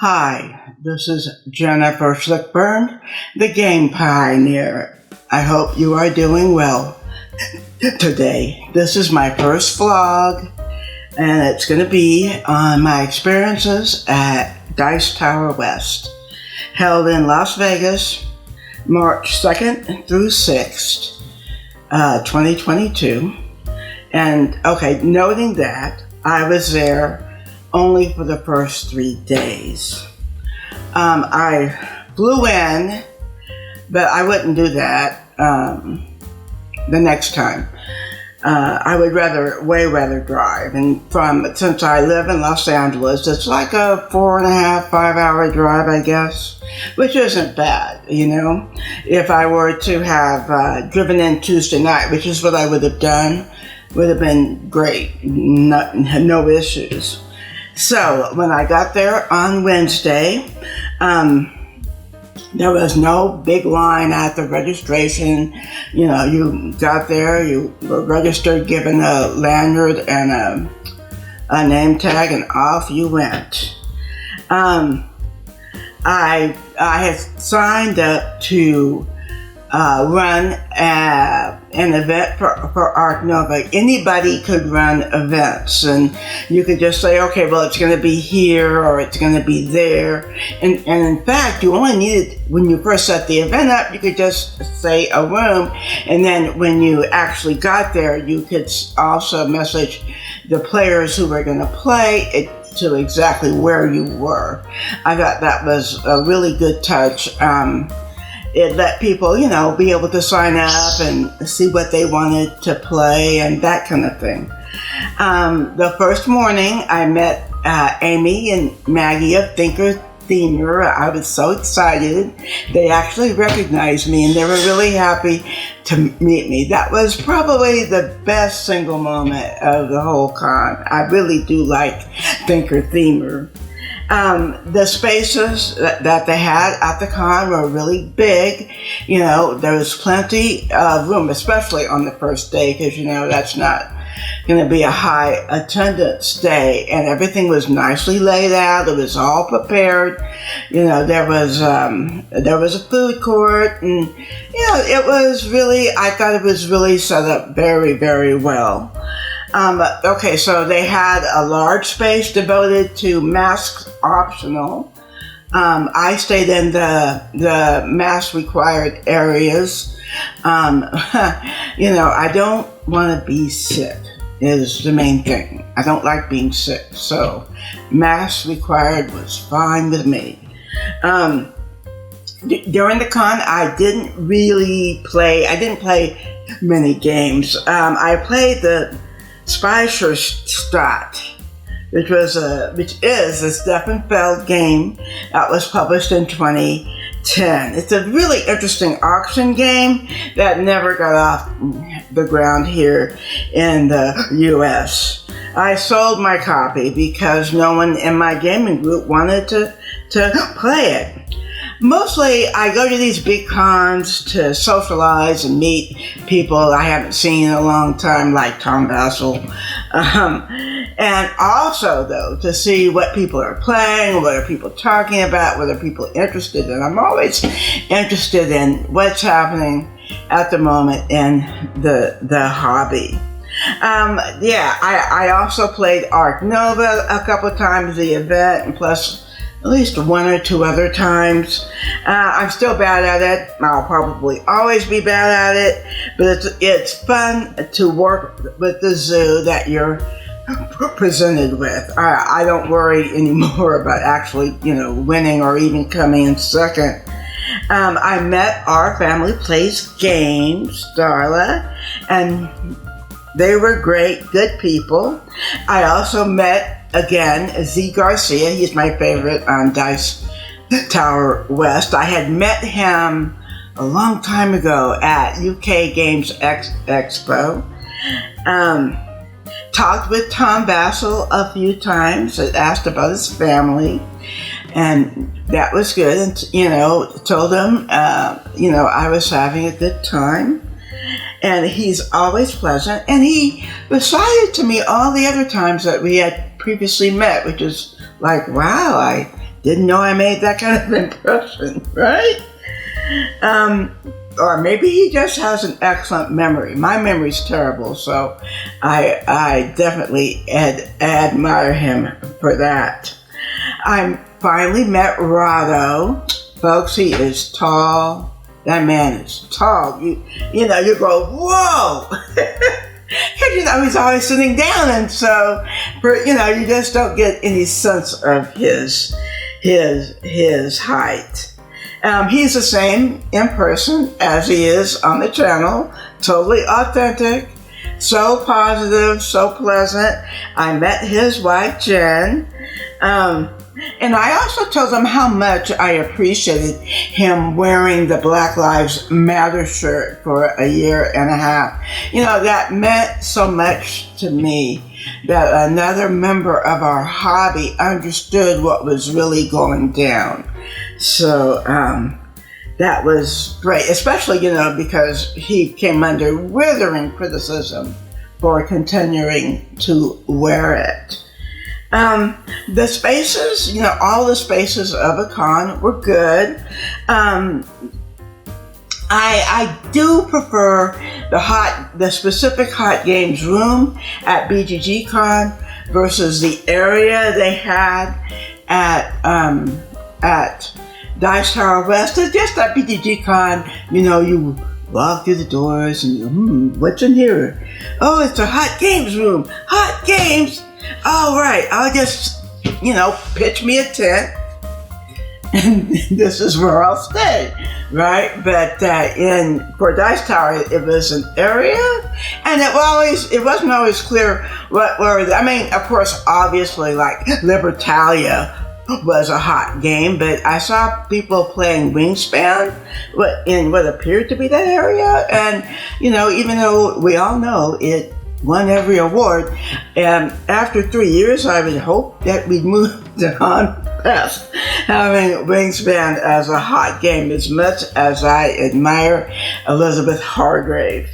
Hi, this is Jennifer Slickburn, the Game Pioneer. I hope you are doing well today. This is my first vlog, and it's going to be on my experiences at Dice Tower West, held in Las Vegas, March 2nd through 6th, 2022. And noting that I was there only for the first 3 days. I flew in, but I wouldn't do that the next time. I would way rather drive. And since I live in Los Angeles, it's like a 4.5, 5 hour drive, I guess, which isn't bad, If I were to have driven in Tuesday night, which is what I would have done, would have been great, no issues. So when I got there on Wednesday, there was no big line at the registration. You got there, you were registered, given a lanyard and a name tag, and off you went. I had signed up to run an event for Ark Nova. Anybody could run events, and you could just say, okay, well, it's going to be here or it's going to be there. And in fact, you only needed, when you first set the event up, you could just say a room, and then when you actually got there, you could also message the players who were going to play to exactly where you were. I thought that was a really good touch. It let people, be able to sign up and see what they wanted to play and that kind of thing. The first morning, I met Amy and Maggie of Thinker Themer. I was so excited. They actually recognized me, and they were really happy to meet me. That was probably the best single moment of the whole con. I really do like Thinker Themer. The spaces that they had at the con were really big. There was plenty of room, especially on the first day, because, that's not going to be a high attendance day. And everything was nicely laid out. It was all prepared. There was a food court, and, it was really, I thought it was really set up very, very well. So they had a large space devoted to masks optional. I stayed in the mask required areas. I don't want to be sick is the main thing. I don't like being sick, so mask required was fine with me. During the con, I didn't play many games. I played the Speicher Stadt, which is a Stefan Feld game that was published in 2010. It's a really interesting auction game that never got off the ground here in the U.S. I sold my copy because no one in my gaming group wanted to play it. Mostly, I go to these big cons to socialize and meet people I haven't seen in a long time, like Tom Vasel. And also, though, to see what people are playing, what are people talking about, what are people interested in. I'm always interested in what's happening at the moment in the hobby. I also played Ark Nova a couple of times, the event, and plus at least 1 or 2 other times. I'm still bad at it. I'll probably always be bad at it, but it's fun to work with the zoo that you're presented with. I don't worry anymore about actually, winning or even coming in second. I met Our Family Plays Games, Darla, and they were great, good people. I also met, again, Z Garcia. He's my favorite on Dice Tower West. I had met him a long time ago at UK Games Expo. Talked with Tom Vasel a few times, asked about his family, and that was good. And, told him, I was having a good time. And he's always pleasant. And he recited to me all the other times that we had previously met, which is like, wow, I didn't know I made that kind of impression, right? Or maybe he just has an excellent memory. My memory's terrible, so I definitely admire him for that. I finally met Rado. Folks, he is tall. That man is tall. You go, whoa! Because he's always sitting down, and so you just don't get any sense of his height. He's the same in person as he is on the channel. Totally authentic, so positive, so pleasant. I met his wife, Jen. And I also told him how much I appreciated him wearing the Black Lives Matter shirt for a year and a half. That meant so much to me that another member of our hobby understood what was really going down. So that was great, especially, because he came under withering criticism for continuing to wear it. The spaces, all the spaces of a con were good. I do prefer the specific Hot Games room at BGG Con versus the area they had at Dice Tower West. It's just at BGG Con, you walk through the doors and what's in here? Oh, it's a Hot Games room. Hot Games. All right, I'll just, pitch me a tent, and this is where I'll stay, right? But for Dice Tower, it was an area, and it wasn't always clear what were. Of course, obviously, like Libertalia was a hot game, but I saw people playing Wingspan in what appeared to be that area, and even though we all know it won every award, and after 3 years I would hope that we'd move on past having Wingspan as a hot game, as much as I admire Elizabeth Hargrave.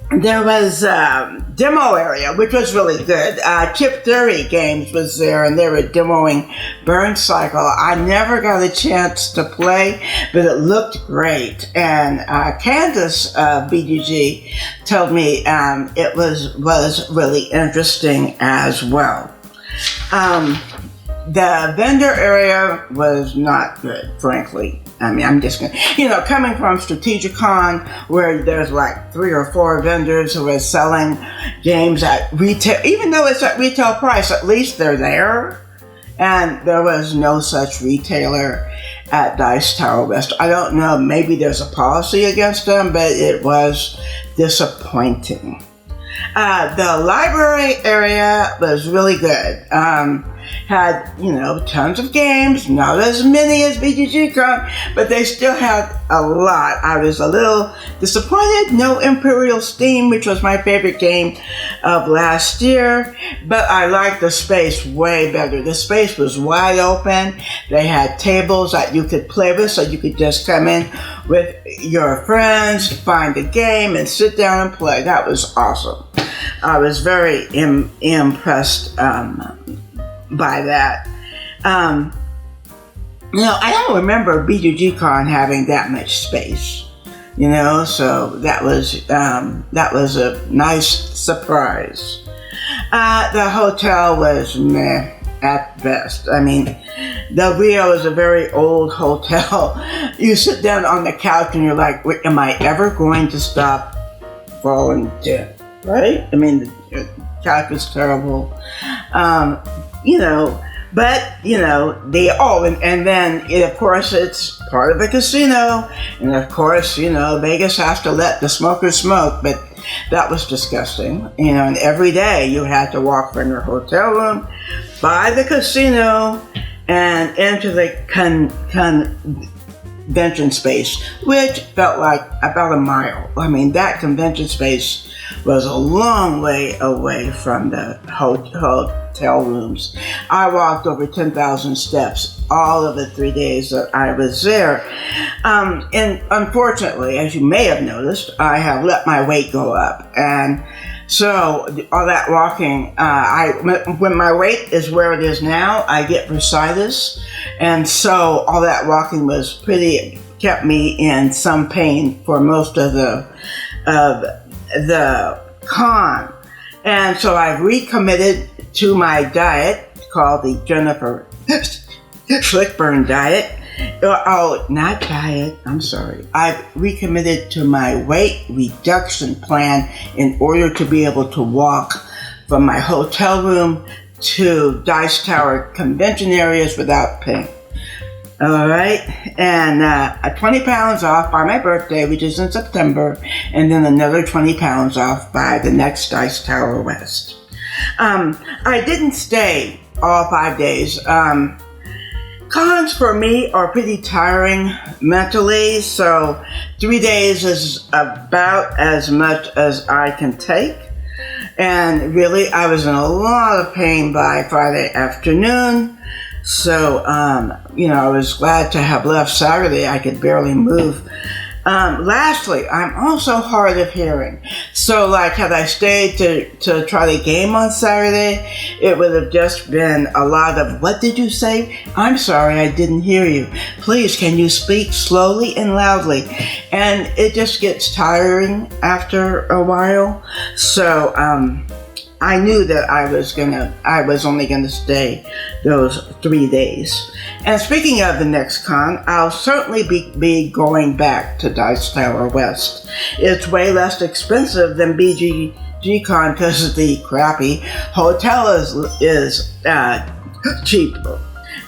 There was a demo area, which was really good. Chip Theory Games was there, and they were demoing Burn Cycle. I never got a chance to play, but it looked great. And Candace BGG told me it was really interesting as well. The vendor area was not good, frankly. I'm just gonna, coming from Strategicon, where there's like 3 or 4 vendors who are selling games at retail, even though it's at retail price, at least they're there. And there was no such retailer at Dice Tower West. I don't know, maybe there's a policy against them, but it was disappointing. The library area was really good. Had, tons of games, not as many as BGG-Con, but they still had a lot. I was a little disappointed. No Imperial Steam, which was my favorite game of last year, but I liked the space way better. The space was wide open. They had tables that you could play with, so you could just come in with your friends, find a game, and sit down and play. That was awesome. I was very impressed by that. I don't remember BGG-Con having that much space, so that was a nice surprise. The hotel was meh at best. The Rio is a very old hotel. You sit down on the couch and you're like, am I ever going to stop falling dead? Right? The couch was terrible. And then of course it's part of the casino, and of course, Vegas has to let the smokers smoke, but that was disgusting, and every day you had to walk from your hotel room by the casino and into the convention space, which felt like about a mile. That convention space was a long way away from the hotel rooms. I walked over 10,000 steps all of the 3 days that I was there. And unfortunately, as you may have noticed, I have let my weight go up. And So all that walking, when my weight is where it is now, I get bursitis, and so all that walking kept me in some pain for most of the con. And so I've recommitted to my diet called the Jennifer Schlickburn diet. Oh, not diet, I'm sorry. I've recommitted to my weight reduction plan in order to be able to walk from my hotel room to Dice Tower convention areas without pain. All right, and 20 pounds off by my birthday, which is in September, and then another 20 pounds off by the next Dice Tower West. I didn't stay all 5 days. Cons for me are pretty tiring mentally, so 3 days is about as much as I can take. And really, I was in a lot of pain by Friday afternoon. So, I was glad to have left Saturday. I could barely move. Lastly, I'm also hard of hearing. So, had I stayed to try the game on Saturday, it would have just been a lot of, "What did you say? I'm sorry, I didn't hear you. Please, can you speak slowly and loudly?" And it just gets tiring after a while. So, I knew that I was only gonna stay those 3 days. And speaking of the next con, I'll certainly be going back to Dice Tower West. It's way less expensive than BGG Con because the crappy hotel is cheaper.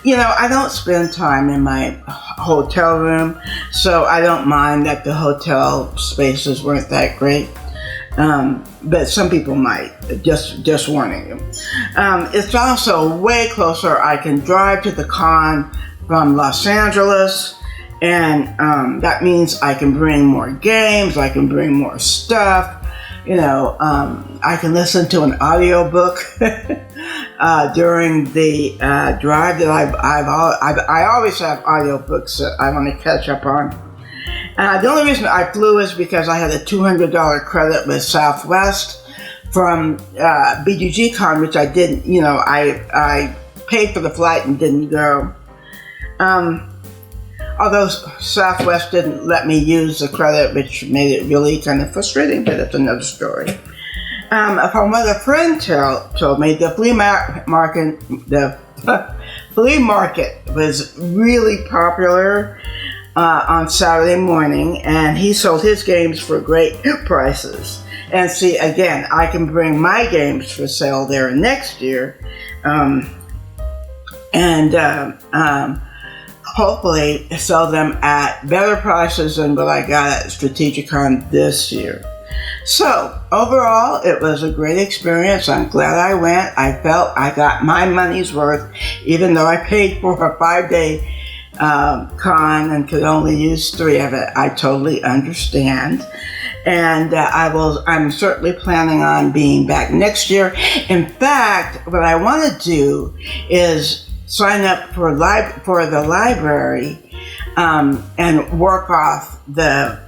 I don't spend time in my hotel room, so I don't mind that the hotel spaces weren't that great. But some people might, just warning you. It's also way closer. I can drive to the con from Los Angeles, and that means I can bring more games, I can bring more stuff. I can listen to an audiobook during the drive that I always have audiobooks that I want to catch up on. The only reason I flew is because I had a $200 credit with Southwest from BGG Con, which I didn't, I paid for the flight and didn't go. Although Southwest didn't let me use the credit, which made it really kind of frustrating, but it's another story. From what a friend told me, the flea market was really popular on Saturday morning, and he sold his games for great prices. And see, again, I can bring my games for sale there next year, and hopefully sell them at better prices than what I got at Strategicon this year. So, overall, it was a great experience. I'm glad I went. I felt I got my money's worth, even though I paid for a 5-day con and could only use 3 of it. I totally understand. And I'm certainly planning on being back next year. In fact, what I want to do is sign up for the library and work off the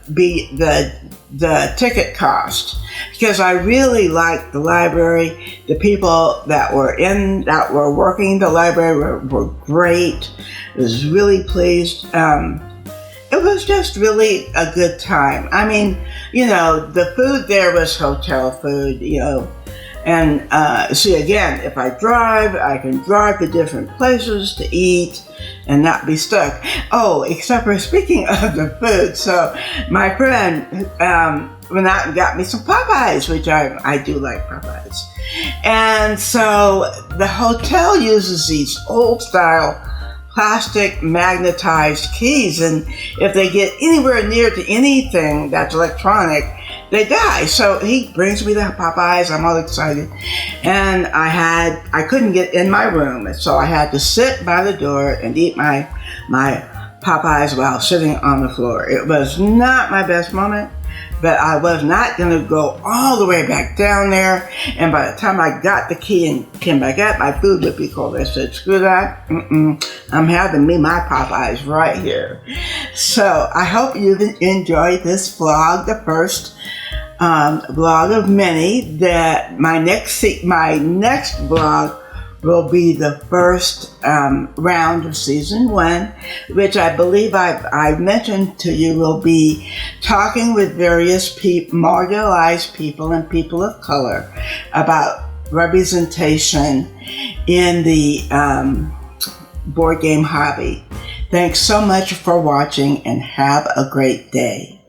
ticket cost, because I really liked the library. The people that were working the library were great. I was really pleased. It was just really a good time. I mean, the food there was hotel food, and see, again, if I drive, I can drive to different places to eat and not be stuck. Oh, except for speaking of the food, so my friend went out and got me some Popeyes, which I do like Popeyes. And so the hotel uses these old style plastic magnetized keys, and if they get anywhere near to anything that's electronic, they die. So he brings me the Popeyes. I'm all excited, and I couldn't get in my room, so I had to sit by the door and eat my Popeyes while sitting on the floor. It was not my best moment, but I was not going to go all the way back down there, and by the time I got the key and came back up, my food would be cold. I said, screw that. I'm having me my Popeyes right here. So I hope you've enjoyed this vlog, the first blog of many. That my next blog will be the first round of season 1, which I believe I've mentioned to you will be talking with various marginalized people and people of color about representation in the board game hobby. Thanks so much for watching and have a great day.